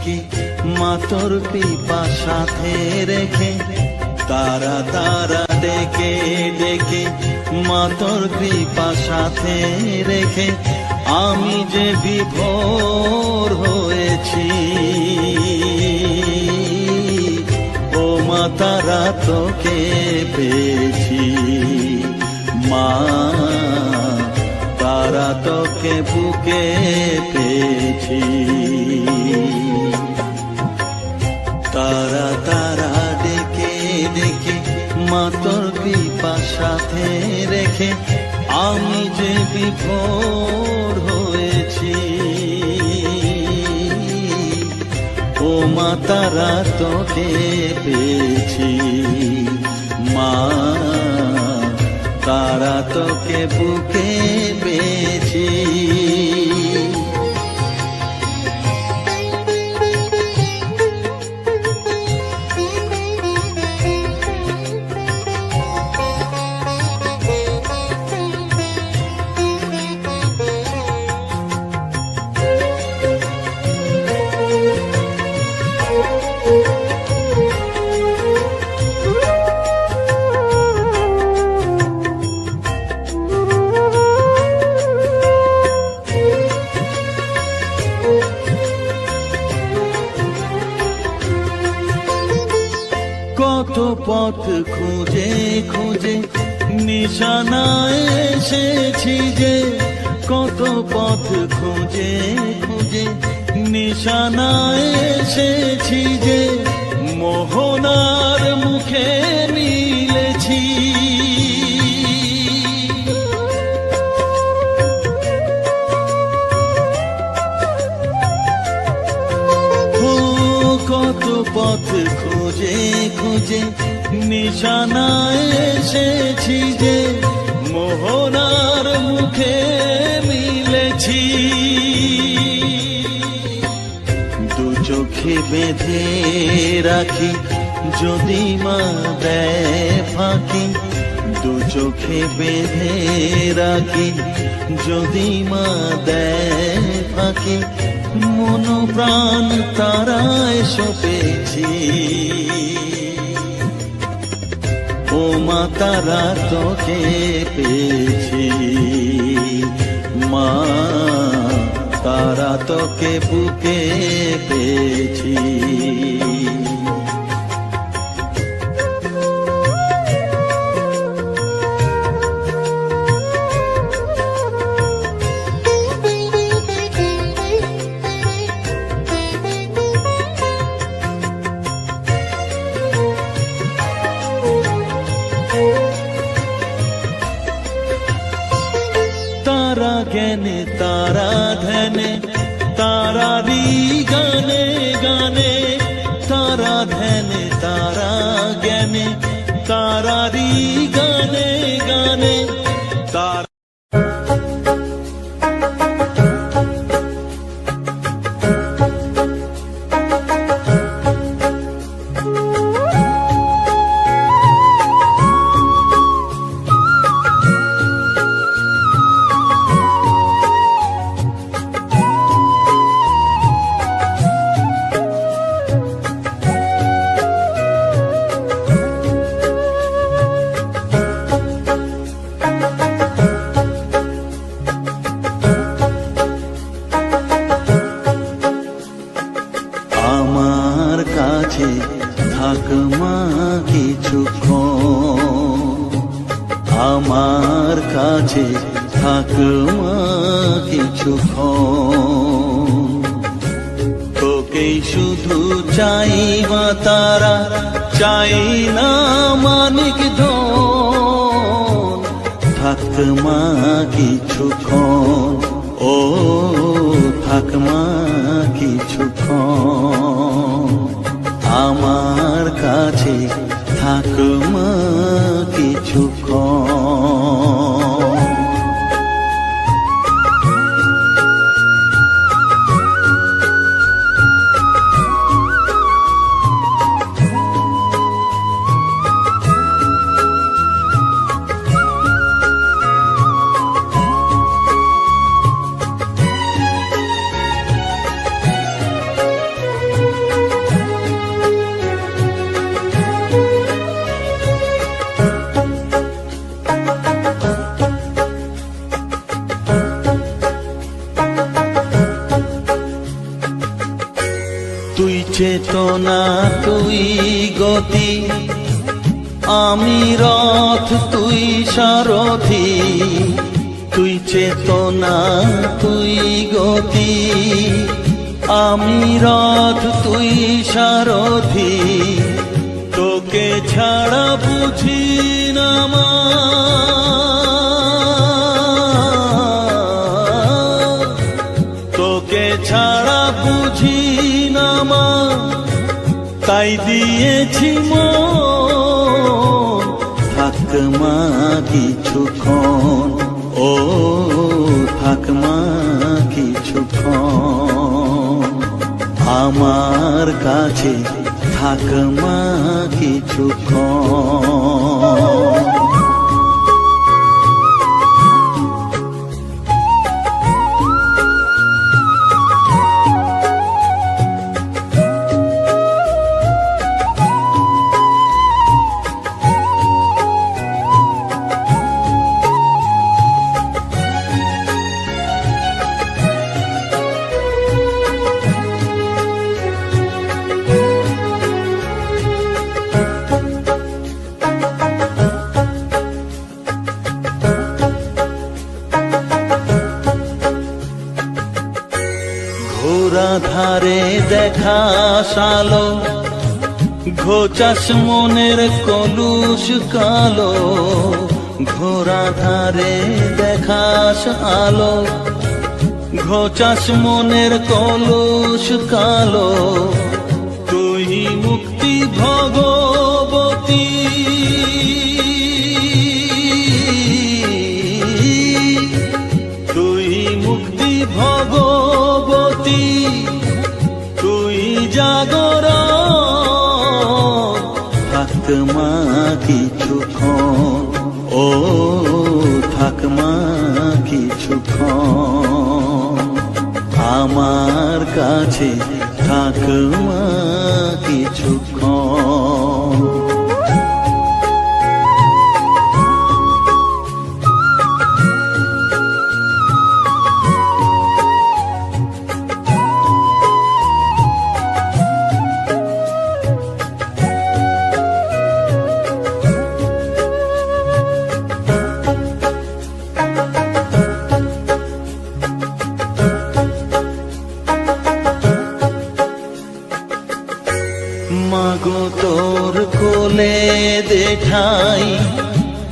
দেখি মা তোর কৃপা সাথে রেখে, তারা তারা ডেকে ডেকে মা তোর কৃপা সাথে রেখে আমি যে বিভোর হয়েছি। ও মা তারা তোকে পেয়েছি, মা তারা তোকে বুকে পেয়েছি। তারা তারা ডেকে ডেকে মা তোর কৃপা সাথে রেখে আমি যে বিভোর হয়েছি। ও মা তারা তোকে পেয়েছি, মা তারা তোকে বুকে পেয়েছি। কত পথ খুঁজে খুঁজে নিশানায় এসেছি যে, কত পথ খুঁজে খুঁজে নিশানায় এসেছি যে, মোহনার মুখে মিলেছি। কত পথ খুঁজে খুঁজে নিশানায় এসেছি যে, মোহনার মুখে মিলেছি। দু চোখে বেঁধে রাখি যদি মা দেয় ফাঁকি, দু চোখে বেঁধে রাখি যদি মা দেয় ফাঁকি, মন প্রাণ তারায় সপেছি। ও মা তারা তোকে পেয়েছি, মা তারা তোকে বুকে পেয়েছি। তারা জ্ঞানে তারা ধ্যানে তারারি গানে গানে, তারা ধ্যানে তারা জ্ঞানে তারারি গানে গানে। তারা আমার কাছে থাক মা কিছুক্ষণ, আমার কাছে থাক মা কিছুক্ষণ। তোকেই শুধু চাই মা তারা, চাই না মানিক ধন। থাক মা কিছুক্ষণ, ও থাক মা কিছুক্ষণ। আমার কাছে থাক মা কিছুক্ষণ। তুই চেতনা তুই গতি, আমি রথ তুই সারথি। তুই চেতনা তুই গতি, আমি রথ তুই সারথি। তোকে ছাড়া বুঝি না মা, তোকে ছাড়া বুঝি না মা, তাই দিয়েছি মন। থাক মা কিছুক্ষণ, ও থাক মা কিছুক্ষণ, আমার কাছে থাক মা কিছুক্ষণ। ঘোরা ধারে দেখা সালো, ঘোচাস মনের কলুষ কালো। ঘোরা ধারে দেখাস আলো, ঘোচাস মনের কলুষ কালো। তুই মুক্তি ভগবতী, তুই মুক্তি ভগবতী, তুই জাগরণ। থাক মা কিছুক্ষণ, ও থাক মা কিছুক্ষণ, আমার কাছে থাক মা কিছুক্ষণ। মাগো তোর কোলে দেখাই,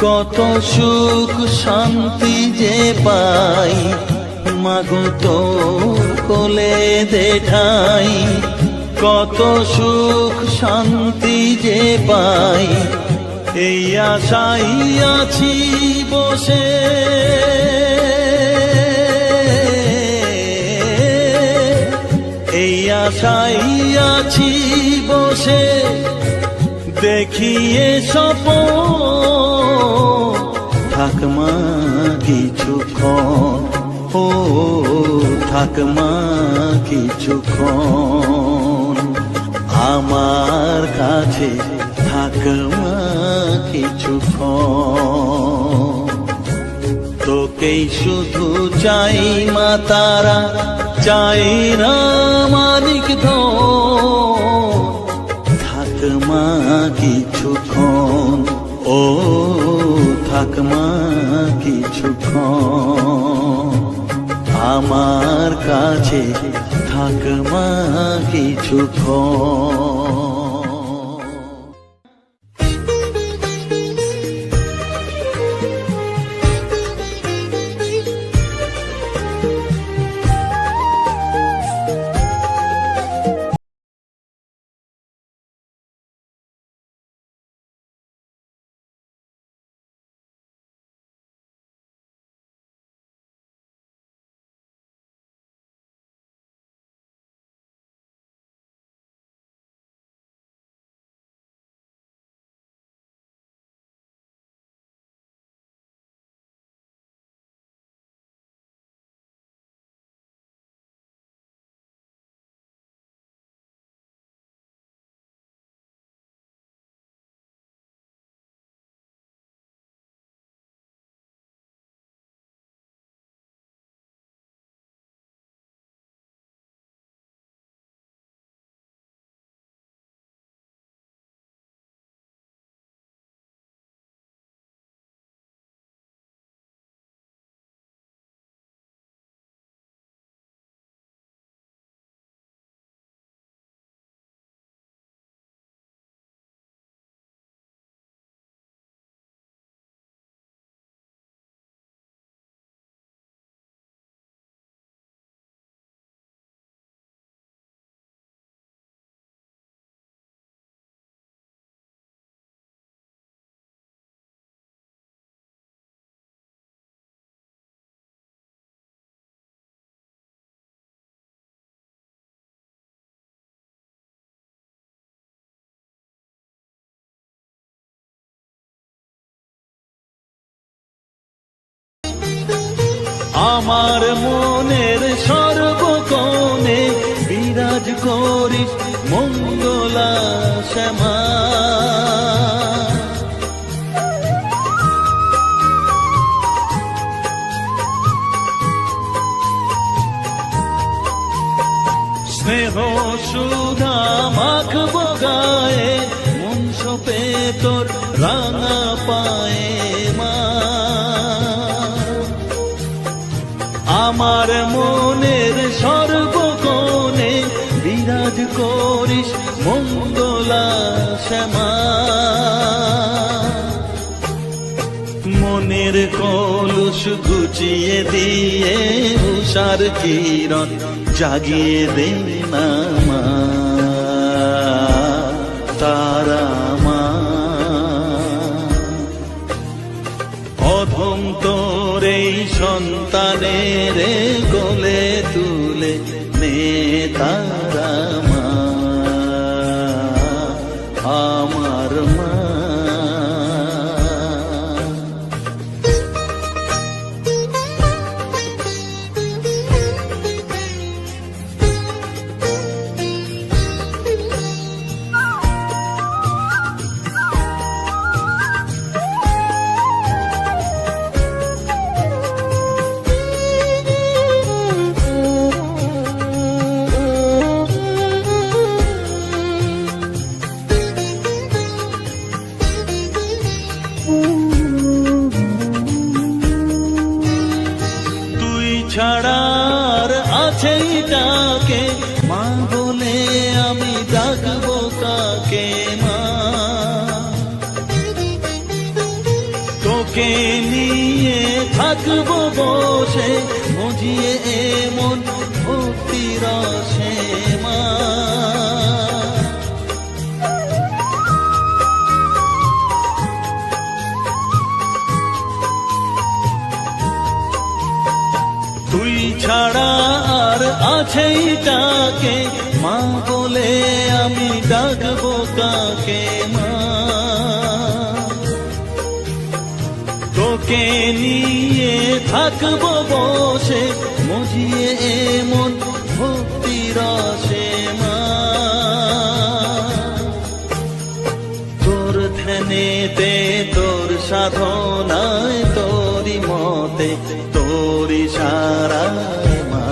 কত সুখ শান্তি যে পাই। মাগো তোর কোলে দেখাই, কত সুখ শান্তি যে পাই। এই আশাই আছি বসে, এই আশাই আছি বসে, দেখিয়ে স্বপন। থাক মা কিছুক্ষণ, ও থাক মা কিছুক্ষণ, আমার কাছে থাক মা কিছুক্ষণ। তোকেই শুধু চাই মা তারা, চাই না মানিক ধন। থাক মা কিছুক্ষণ, ও থাক মা কিছুক্ষণ, আমার কাছে থাক মা কিছুক্ষণ। আমার মনের সর্বকোণে বিরাজ করিস মঙ্গলা শ্যামা। স্নেহ সুধা মাখবো গায়ে, মন সপে তোর রাঙা পায়ে মা। আমার মনের সর্বকোণে বিরাজ করিস মঙ্গলা শ্যামা। মনের কলুষ ঘুচিয়ে দিয়ে উষার কিরণ জাগিয়ে দে না মা, তারা মা। অধম তোর এই সন্তানের কোলে তুলে নে তারা মা, আমার মা। ছাড়ার আছে ডাকে মা বলে আমি ডাকবো কাকে মা। তোকে নিয়ে থাকবো বসে মজিয়ে এমন ভক্তি রসে মা। তুই ছাড়া আর আছেই তাকে মা বলে আমি ডাকবো কাকে মা। তোকে নিয়ে থাকবো বসে মজিয়ে এমন ভক্তি রসে মা। তোর ধ্যানেতে তোর সাধনায় তোরি মতে তোরি সারায় মা।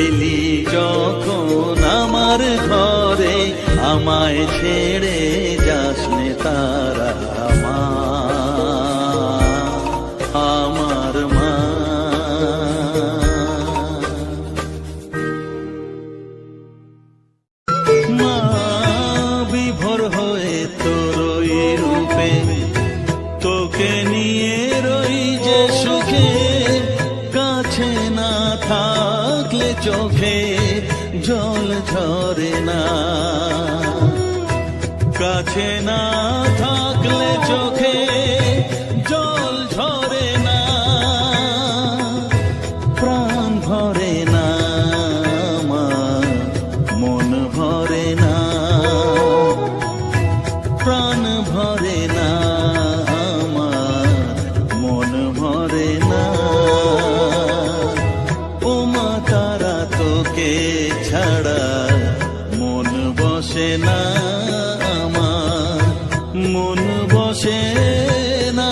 এলি যখন আমার ঘরে আমায় ছেড়ে যাস নে তারা মা, আমার মা। মা বিভোর হয়ে তোর ওই রূপে তোকে নিয়ে রই যে সুখে। কাছে না থাকলে চোখে জল ঝরে না, কাছে না থাকলে চোখে জল ঝরে না। প্রাণ ভরে না আমার, মন ভরে না, প্রাণ ভরে না আমার, মন ভরে না। ও মা তারা তোকে ছাড়া মন বসে না আমার, মন বসে না।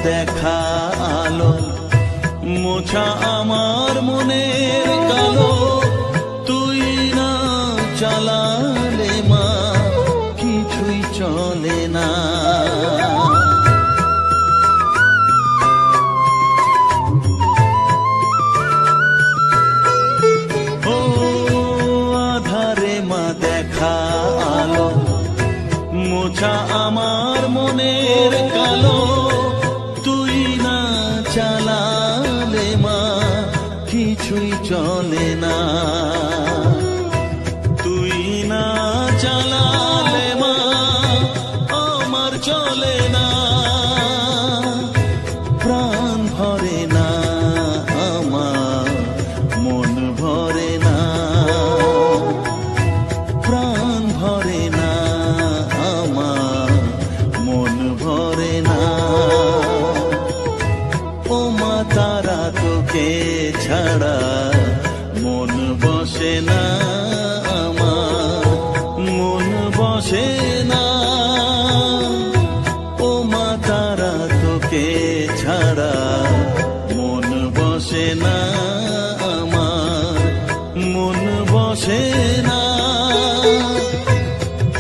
দেখা আলো মোছা আমার মনের কালো তুই না চালালে মা কিছুই চলে না ও আধারে মা দেখা আলো মোছা আমার মনের কালো তুই না চালালে মা কিছুই চলে না তুই না চালালে মা আমার চলে না প্রাণ ভরে না আমার মন ভরে না প্রাণ ভরে না আমার মন ভরে না ও মা তারা তোকে ছাড়া মন বসে না আমার মন বসে না ও মা তারা তোকে ছাড়া মন বসে না আমার মন বসে না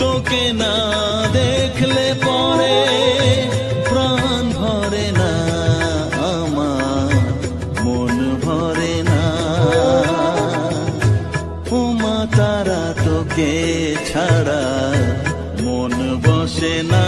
তোকে না দেখলে পরে প্রাণ ভরে না আমার মন ভরে না ও মা তারা তোকে ছাড়া মন বসে না